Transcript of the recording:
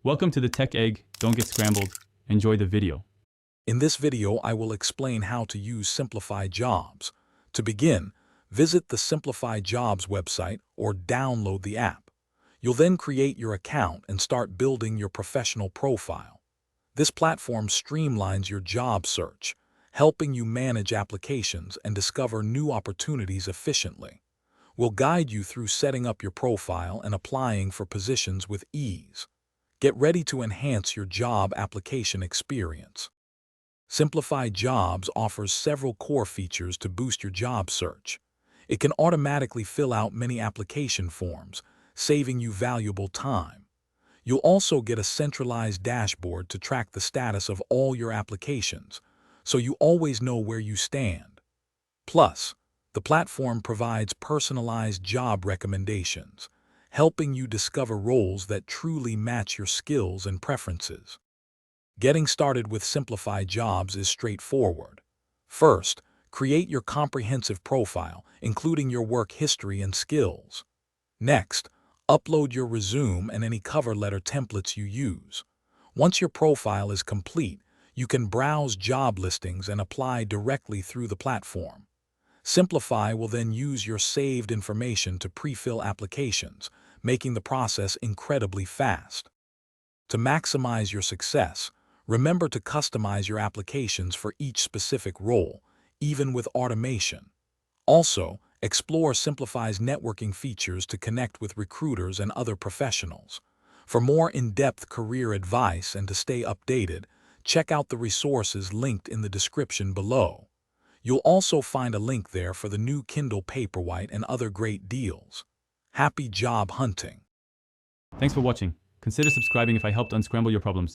Welcome to the Tech Egg. Don't get scrambled. Enjoy the video. In this video, I will explain how to use Simplify Jobs. To begin, visit the Simplify Jobs website or download the app. You'll then create your account and start building your professional profile. This platform streamlines your job search, helping you manage applications and discover new opportunities efficiently. We'll guide you through setting up your profile and applying for positions with ease. Get ready to enhance your job application experience. Simplify Jobs offers several core features to boost your job search. It can automatically fill out many application forms, saving you valuable time. You'll also get a centralized dashboard to track the status of all your applications, so you always know where you stand. Plus, the platform provides personalized job recommendations, helping you discover roles that truly match your skills and preferences. Getting started with Simplify Jobs is straightforward. First, create your comprehensive profile, including your work history and skills. Next, upload your resume and any cover letter templates you use. Once your profile is complete, you can browse job listings and apply directly through the platform. Simplify will then use your saved information to pre-fill applications, making the process incredibly fast. To maximize your success, remember to customize your applications for each specific role, even with automation. Also, explore Simplify's networking features to connect with recruiters and other professionals. For more in-depth career advice and to stay updated, check out the resources linked in the description below. You'll also find a link there for the new Kindle Paperwhite and other great deals. Happy job hunting! Thanks for watching. Consider subscribing if I helped unscramble your problems.